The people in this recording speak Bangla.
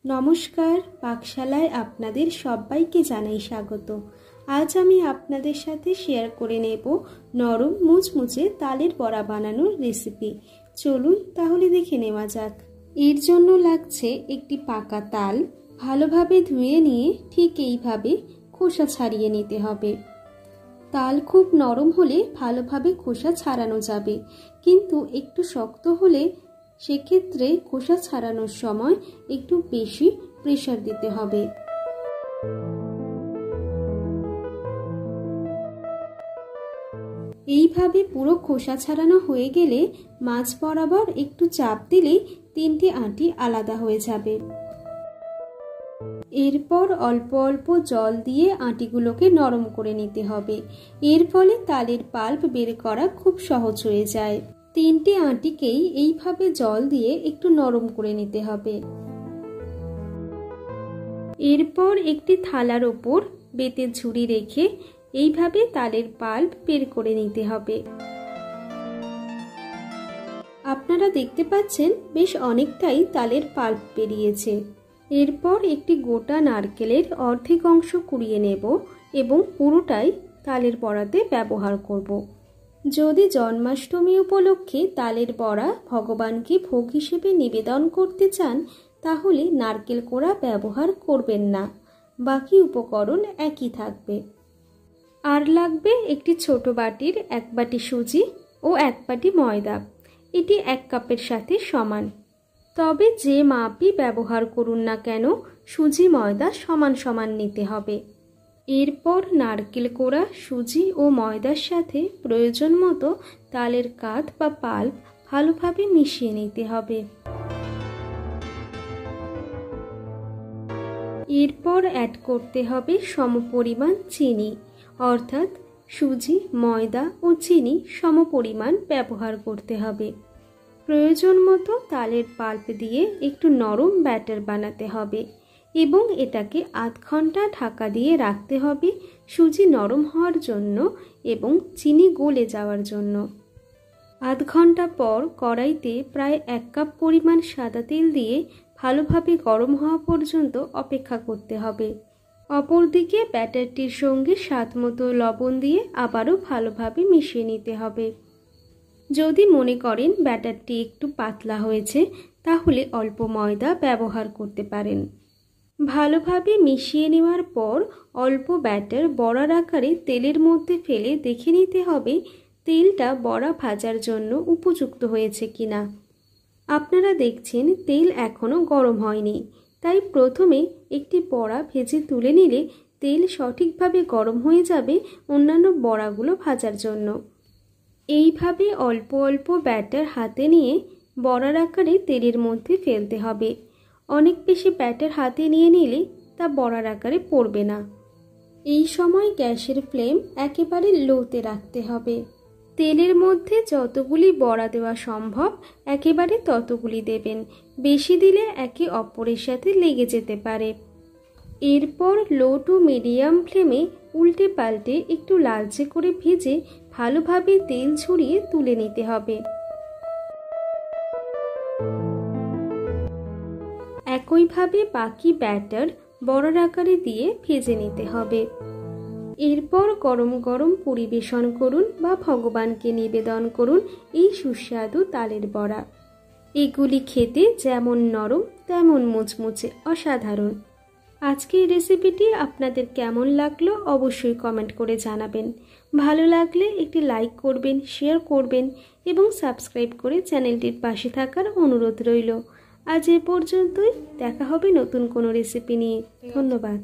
নমস্কার, পাকশালায় আপনাদের সবাইকে জানাই স্বাগত। আজ আমি আপনাদের সাথে শেয়ার করে নেব নরম মুচমুচে তালের বড়া বানানোর রেসিপি। চলুন তাহলে দেখে নেওয়া যাক। এর জন্য লাগছে একটি পাকা তাল। ভালোভাবে ধুয়ে নিয়ে ঠিক এইভাবে খোসা ছাড়িয়ে নিতে হবে। তাল খুব নরম হলে ভালোভাবে খোসা ছাড়ানো যাবে, কিন্তু একটু শক্ত হলে সেক্ষেত্রে খোসা ছাড়ানোর সময় একটু বেশি প্রেসার দিতে হবে। এইভাবে পুরো খোসা ছাড়ানো হয়ে গেলে মাঝ বরাবর একটু চাপ দিলেই তিনটি আঁটি আলাদা হয়ে যাবে। এরপর অল্প অল্প জল দিয়ে আঁটিগুলোকে নরম করে নিতে হবে। এর ফলে তালের পাল্প বের করা খুব সহজ হয়ে যায়। তিনটি আঁটিকেই এইভাবে জল দিয়ে একটু নরম করে নিতে হবে। এরপর একটি থালার ওপর বেতের ঝুড়ি রেখে এইভাবে তালের পাল্প বের করে নিতে হবে। আপনারা দেখতে পাচ্ছেন বেশ অনেকটাই তালের পাল্প বেরিয়েছে। এরপর একটি গোটা নারকেলের অর্ধেক অংশ কুড়িয়ে নেব এবং পুরোটাই তালের বড়াতে ব্যবহার করব। যদি জন্মাষ্টমী উপলক্ষে তালের বড়া ভগবানকে ভোগ হিসেবে নিবেদন করতে চান, তাহলে নারকেল কোড়া ব্যবহার করবেন না, বাকি উপকরণ একই থাকবে। আর লাগবে একটি ছোট বাটির 1 বাটি সুজি ও 1 বাটি ময়দা। এটি 1 কাপের সাথে সমান। তবে যে মাপই ব্যবহার করুন না কেন, সুজি ময়দা সমান সমান নিতে হবে। এরপর নারকেল কোড়া, সুজি ও ময়দার সাথে প্রয়োজন মতো তালের কাঠ বা পাল্প ভালোভাবে মিশিয়ে নিতে হবে। এরপর অ্যাড করতে হবে সমপরিমাণ চিনি, অর্থাৎ সুজি, ময়দা ও চিনি সমপরিমাণ ব্যবহার করতে হবে। প্রয়োজন মতো তালের পাল্প দিয়ে একটু নরম ব্যাটার বানাতে হবে এবং এটাকে আধ ঘন্টা ঢাকা দিয়ে রাখতে হবে সুজি নরম হওয়ার জন্য এবং চিনি গলে যাওয়ার জন্য। আধ ঘন্টা পর কড়াইতে প্রায় 1 কাপ পরিমাণ সাদা তেল দিয়ে ভালোভাবে গরম হওয়া পর্যন্ত অপেক্ষা করতে হবে। অপরদিকে ব্যাটারটির সঙ্গে স্বাদ মতো লবণ দিয়ে আবারও ভালোভাবে মিশিয়ে নিতে হবে। যদি মনে করেন ব্যাটারটি একটু পাতলা হয়েছে, তাহলে অল্প ময়দা ব্যবহার করতে পারেন। ভালোভাবে মিশিয়ে নেওয়ার পর অল্প ব্যাটার বড়ার আকারে তেলের মধ্যে ফেলে দেখে নিতে হবে তেলটা বড়া ভাজার জন্য উপযুক্ত হয়েছে কিনা। আপনারা দেখছেন তেল এখনও গরম হয়নি, তাই প্রথমে একটি বড়া ভেজে তুলে নিলে তেল সঠিকভাবে গরম হয়ে যাবে অন্যান্য বড়াগুলো ভাজার জন্য। এইভাবে অল্প অল্প ব্যাটার হাতে নিয়ে বড়ার আকারে তেলের মধ্যে ফেলতে হবে। অনেক বেশি ব্যাটার হাতে নিয়ে নিলে তা বড়ার আকারে পড়বে না। এই সময় গ্যাসের ফ্লেম একেবারে লোতে রাখতে হবে। তেলের মধ্যে যতগুলি বড়া দেওয়া সম্ভব একেবারে ততগুলি দেবেন, বেশি দিলে একে অপরের সাথে লেগে যেতে পারে। এরপর লো টু মিডিয়াম ফ্লেমে উল্টে পাল্টে একটু লালচে করে ভেজে ভালোভাবে তেল ঝরিয়ে তুলে নিতে হবে। একইভাবে বাকি ব্যাটার বড়ার আকারে দিয়ে ভেজে নিতে হবে। এরপর গরম গরম পরিবেশন করুন বা ভগবানকে নিবেদন করুন এই সুস্বাদু তালের বড়া। এগুলি খেতে যেমন নরম তেমন মুচমুচে, অসাধারণ। আজকের রেসিপিটি আপনাদের কেমন লাগলো অবশ্যই কমেন্ট করে জানাবেন। ভালো লাগলে একটি লাইক করবেন, শেয়ার করবেন এবং সাবস্ক্রাইব করে চ্যানেলটির পাশে থাকার অনুরোধ রইল। আজ এ পর্যন্তই, দেখা হবে নতুন কোনো রেসিপি নিয়ে। ধন্যবাদ।